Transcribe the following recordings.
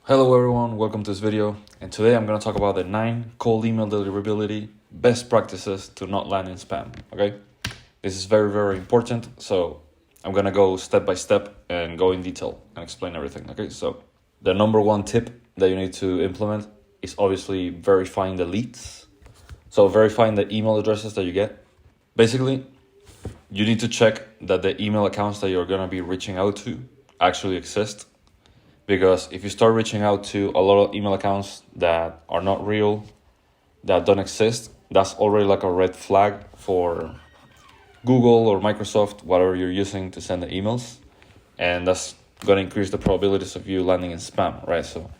Hello everyone, welcome to this video, and today I'm going to talk about the 9 cold email deliverability best practices to not land in spam, okay? This is very important, so I'm going to go step by step and go in detail and explain everything, okay? So the number one tip that you need to implement is obviously verifying the leads. So verifying the email addresses that you get. Basically, you need to check that the email accounts that you're going to be reaching out to actually exist. Because if you start reaching out to a lot of email accounts that are not real, that don't exist, that's already like a red flag for Google or Microsoft, whatever you're using to send the emails. And that's going to increase the probabilities of you landing in spam, right? So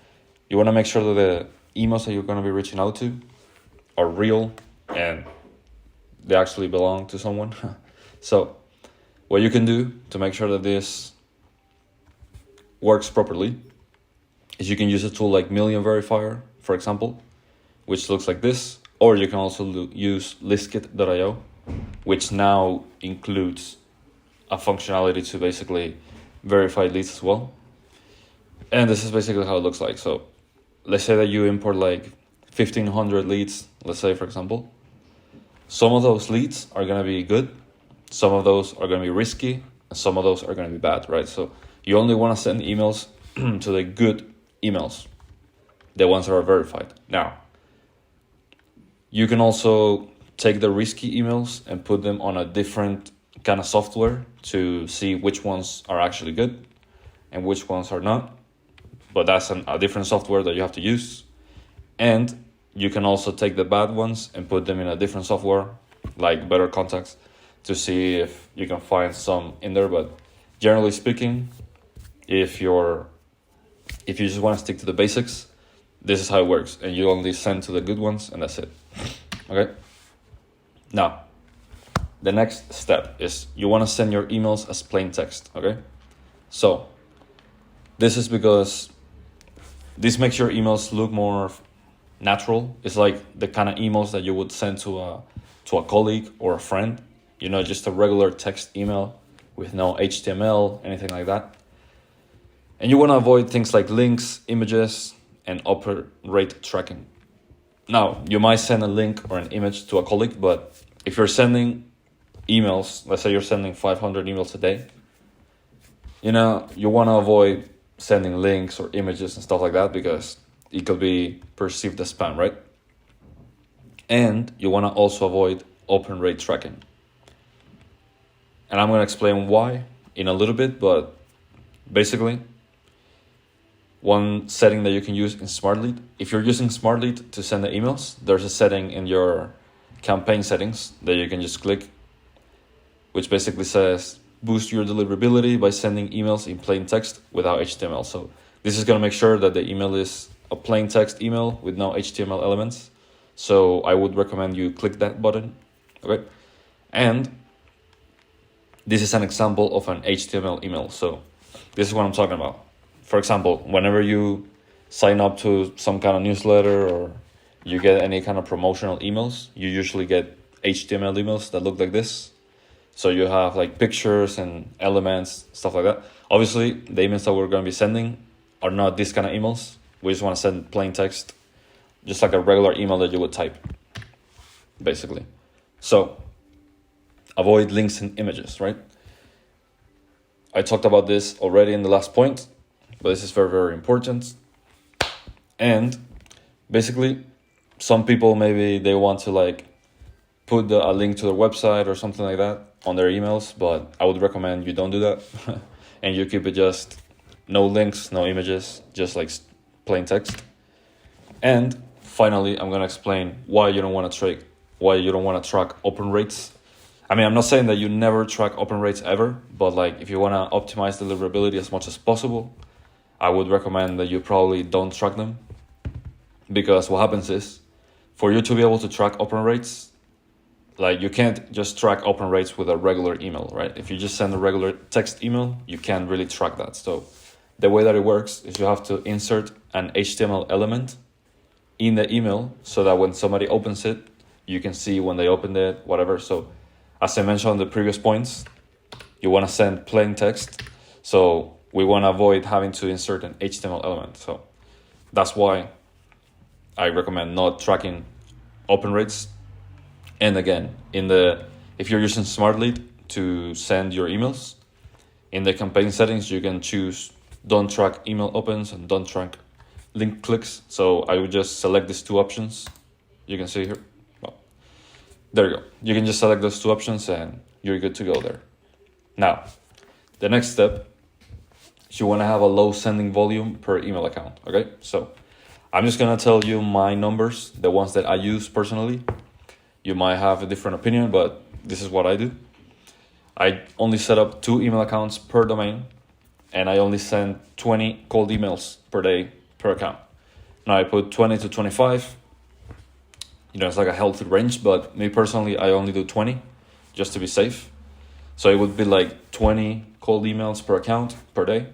you want to make sure that the emails that you're going to be reaching out to are real and they actually belong to someone. So what you can do to make sure that this works properly is you can use a tool like Million Verifier, for example, which looks like this, or you can also use listkit.io, which now includes a functionality to basically verify leads as well. And this is basically how it looks like. So let's say that you import like 1,500 leads, let's say, for example. Some of those leads are going to be good, some of those are going to be risky, and some of those are going to be bad, right? So you only want to send emails to the good emails, the ones that are verified. Now, you can also take the risky emails and put them on a different kind of software to see which ones are actually good and which ones are not. But that's a different software that you have to use. And you can also take the bad ones and put them in a different software, like Better Contacts, to see if you can find some in there. But generally speaking, if you just want to stick to the basics, this is how it works, and you only send to the good ones, and that's it. Okay. Now, the next step is you want to send your emails as plain text. Okay. So this is because this makes your emails look more natural. It's like the kind of emails that you would send to a colleague or a friend. You know, just a regular text email with no HTML, anything like that. And you want to avoid things like links, images, and open rate tracking. Now, you might send a link or an image to a colleague, but if you're sending emails, let's say you're sending 500 emails a day, you want to avoid sending links or images and stuff like that because it could be perceived as spam, right? And you want to also avoid open rate tracking. And I'm going to explain why in a little bit, but basically, one setting that you can use in SmartLead. If you're using SmartLead to send the emails, there's a setting in your campaign settings that you can just click, which basically says boost your deliverability by sending emails in plain text without HTML. So this is going to make sure that the email is a plain text email with no HTML elements. So I would recommend you click that button. Okay. And this is an example of an HTML email. So this is what I'm talking about. For example, whenever you sign up to some kind of newsletter or you get any kind of promotional emails, you usually get HTML emails that look like this. So you have like pictures and elements, stuff like that. Obviously, the emails that we're going to be sending are not this kind of emails. We just want to send plain text, just like a regular email that you would type, basically. So avoid links and images, right? I talked about this already in the last point, but this is very important. And basically, some people, maybe they want to like put a link to their website or something like that on their emails, but I would recommend you don't do that. And you keep it just no links, no images, just like plain text. And finally, I'm going to explain why you don't want to track open rates. I mean, I'm not saying that you never track open rates ever, but like if you want to optimize deliverability as much as possible, I would recommend that you probably don't track them. Because what happens is, for you to be able to track open rates, like you can't just track open rates with a regular email, right? If you just send a regular text email, you can't really track that. So the way that it works is you have to insert an HTML element in the email so that when somebody opens it, you can see when they opened it, whatever. So as I mentioned on the previous points, you want to send plain text. So we want to avoid having to insert an HTML element. So That's why I recommend not tracking open rates. And again, if you're using Smartlead to send your emails, in the campaign settings, you can choose don't track email opens and don't track link clicks. So I would just select these two options. You can see here. Well, there you go. You can just select those two options and you're good to go there. Now, the next step is you want to have a low sending volume per email account. Okay, so I'm just gonna tell you my numbers, the ones that I use personally. You might have a different opinion, but this is what I do. I only set up 2 email accounts per domain, and I only send 20 cold emails per day per account. Now I put 20 to 25. It's like a healthy range, but me personally, I only do 20 just to be safe. So it would be like 20 cold emails per account per day,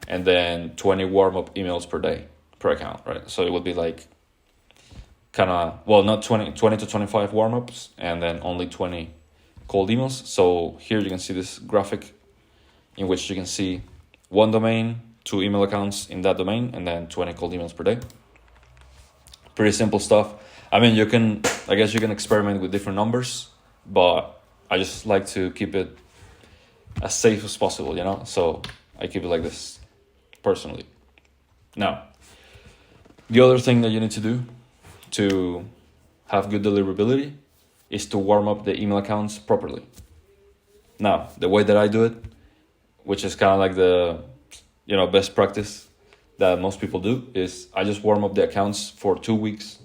and then 20 warm-up emails per day per account, right? So it would be like not 20 to 25 warm-ups, and then only 20 cold emails. So here you can see this graphic in which you can see 1 domain, 2 email accounts in that domain, and then 20 cold emails per day. Pretty simple stuff. I mean, I guess you can experiment with different numbers, but I just like to keep it as safe as possible, So I keep it like this, personally. Now, the other thing that you need to do to have good deliverability is to warm up the email accounts properly. Now, the way that I do it, which is kind of like the best practice that most people do, is I just warm up the accounts for 2 weeks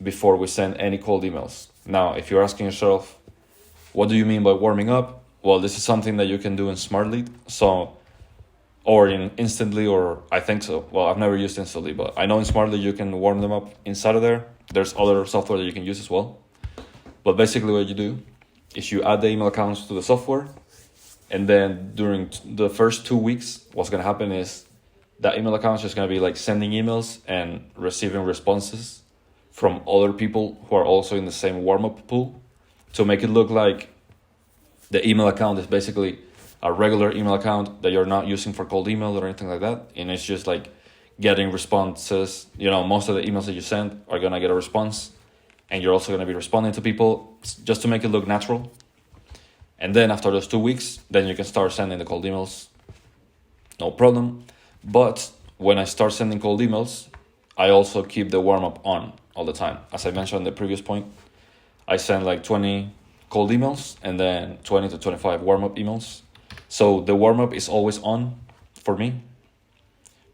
before we send any cold emails. Now, if you're asking yourself, what do you mean by warming up? Well, this is something that you can do in Smartlead, or in Instantly, or I think so. Well, I've never used Instantly, but I know in Smartlead you can warm them up inside of there. There's other software that you can use as well. But basically what you do is you add the email accounts to the software, and then during the first 2 weeks, what's going to happen is that email account is just going to be like sending emails and receiving responses from other people who are also in the same warm-up pool, to make it look like the email account is basically a regular email account that you're not using for cold email or anything like that. And it's just like getting responses. Most of the emails that you send are going to get a response, and you're also going to be responding to people just to make it look natural. And then after those 2 weeks, then you can start sending the cold emails. No problem. But when I start sending cold emails, I also keep the warm-up on all the time. As I mentioned in the previous point, I send like 20 cold emails and then 20 to 25 warm-up emails. So the warm-up is always on for me,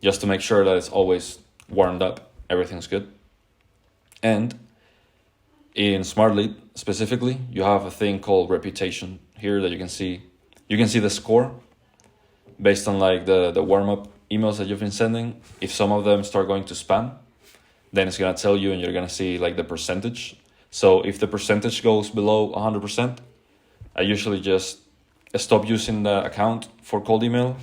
just to make sure that it's always warmed up, everything's good. And in Smartlead specifically, you have a thing called reputation here that you can see. You can see the score based on like the warm-up emails that you've been sending. If some of them start going to spam, then it's going to tell you, and you're going to see like the percentage. So if the percentage goes below 100%, I usually just stop using the account for cold email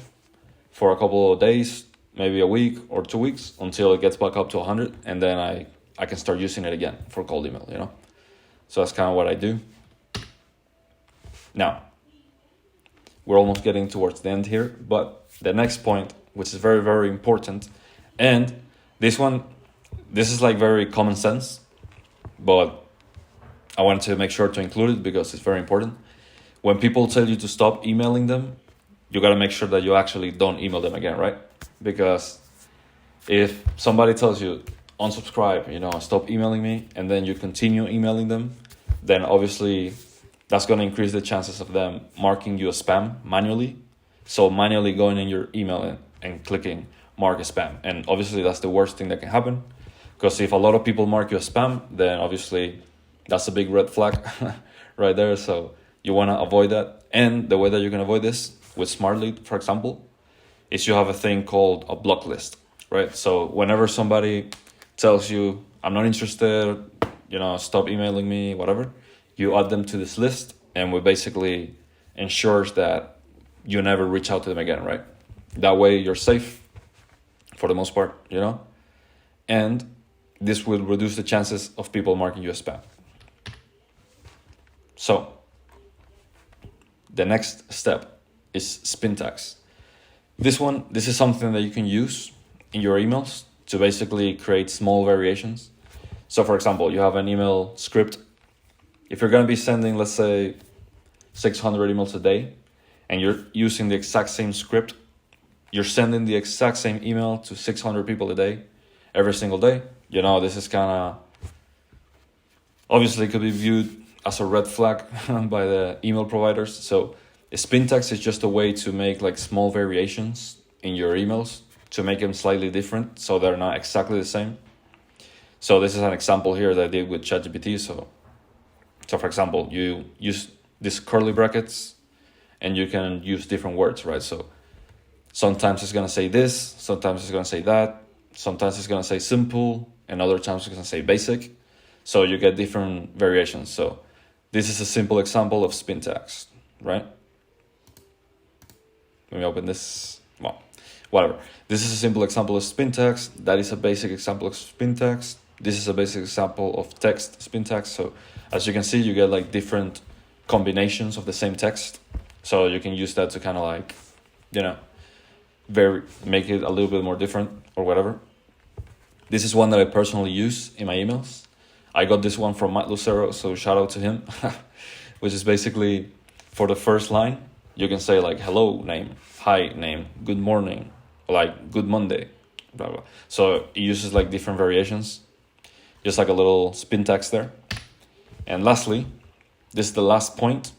for a couple of days, maybe a week or 2 weeks, until it gets back up to 100, and then I can start using it again for cold email, So that's kind of what I do. Now, we're almost getting towards the end here, but the next point, which is very, very important, and this is like very common sense, but I wanted to make sure to include it because it's very important. When people tell you to stop emailing them, you got to make sure that you actually don't email them again, right? Because if somebody tells you unsubscribe, stop emailing me, and then you continue emailing them, then obviously that's going to increase the chances of them marking you as spam manually. So manually going in your email and clicking mark as spam. And obviously that's the worst thing that can happen, because if a lot of people mark you as spam, then obviously that's a big red flag right there. So you want to avoid that. And the way that you can avoid this with Smartlead, for example, is you have a thing called a block list, right? So whenever somebody tells you, I'm not interested, stop emailing me, whatever, you add them to this list, and we basically ensures that you never reach out to them again, right? That way you're safe for the most part, and this will reduce the chances of people marking you as spam. So the next step is spin tags. This is something that you can use in your emails to basically create small variations. So for example, you have an email script. If you're going to be sending, let's say, 600 emails a day, and you're using the exact same script, you're sending the exact same email to 600 people a day, every single day, this is kind of, obviously it could be viewed as a red flag by the email providers. So spin text is just a way to make like small variations in your emails to make them slightly different, so they're not exactly the same. So this is an example here that I did with ChatGPT. So for example, you use these curly brackets and you can use different words, right? So sometimes it's going to say this, sometimes it's going to say that, sometimes it's going to say simple, and other times it's going to say basic. So you get different variations. So this is a simple example of spin text, right? Let me open this. Well, whatever. This is a simple example of spin text. That is a basic example of spin text. This is a basic example of text spin text. So as you can see, you get like different combinations of the same text. So you can use that to kind of like, make it a little bit more different or whatever. This is one that I personally use in my emails. I got this one from Matt Lucero, so shout out to him, which is basically for the first line, you can say like hello name, hi name, good morning, like good Monday, blah, blah. So it uses like different variations, just like a little spin text there. And lastly, this is the last point,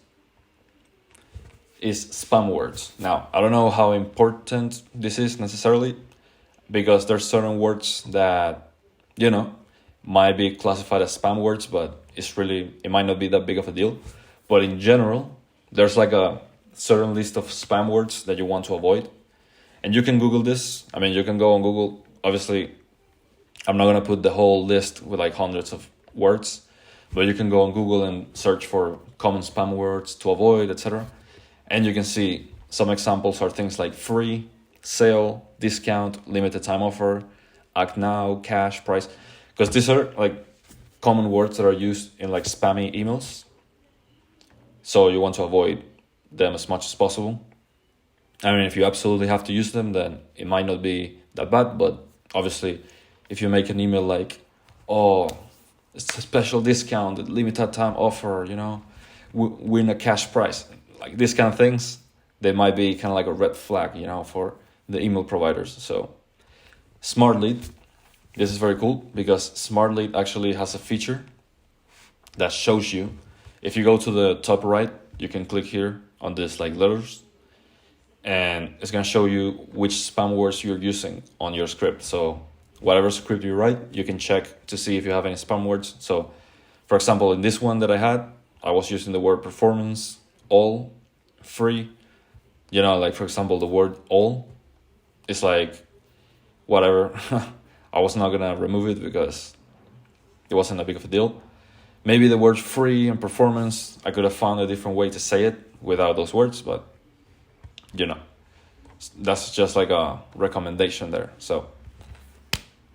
is spam words. Now, I don't know how important this is necessarily, because there's certain words that, might be classified as spam words, but it might not be that big of a deal. But in general, there's like a certain list of spam words that you want to avoid. And you can Google this. I mean, you can go on Google. Obviously, I'm not going to put the whole list with like hundreds of words, but you can go on Google and search for common spam words to avoid, etc. And you can see some examples are things like free, sale, discount, limited time offer, act now, cash, price. Because these are like common words that are used in like spammy emails. So you want to avoid them as much as possible. I mean, if you absolutely have to use them, then it might not be that bad. But obviously, if you make an email like, oh, it's a special discount, limited time offer, win a cash prize, like these kind of things, they might be kind of like a red flag, for the email providers. So Smart Lead, this is very cool because Smart Lead actually has a feature that shows you, if you go to the top right, you can click here on this like letters, and it's going to show you which spam words you're using on your script. So whatever script you write, you can check to see if you have any spam words. So for example, in this one that I had, I was using the word performance, all, free. Like for example, the word all is like whatever. I was not gonna remove it because it wasn't a big of a deal. Maybe the words free and performance, I could have found a different way to say it without those words, but that's just like a recommendation there. So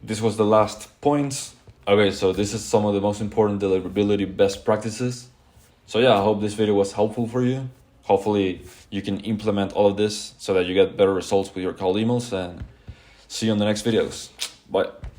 this was the last point. Okay, so this is some of the most important deliverability best practices. So yeah, I hope this video was helpful for you. Hopefully you can implement all of this so that you get better results with your cold emails, and see you on the next videos. Bye.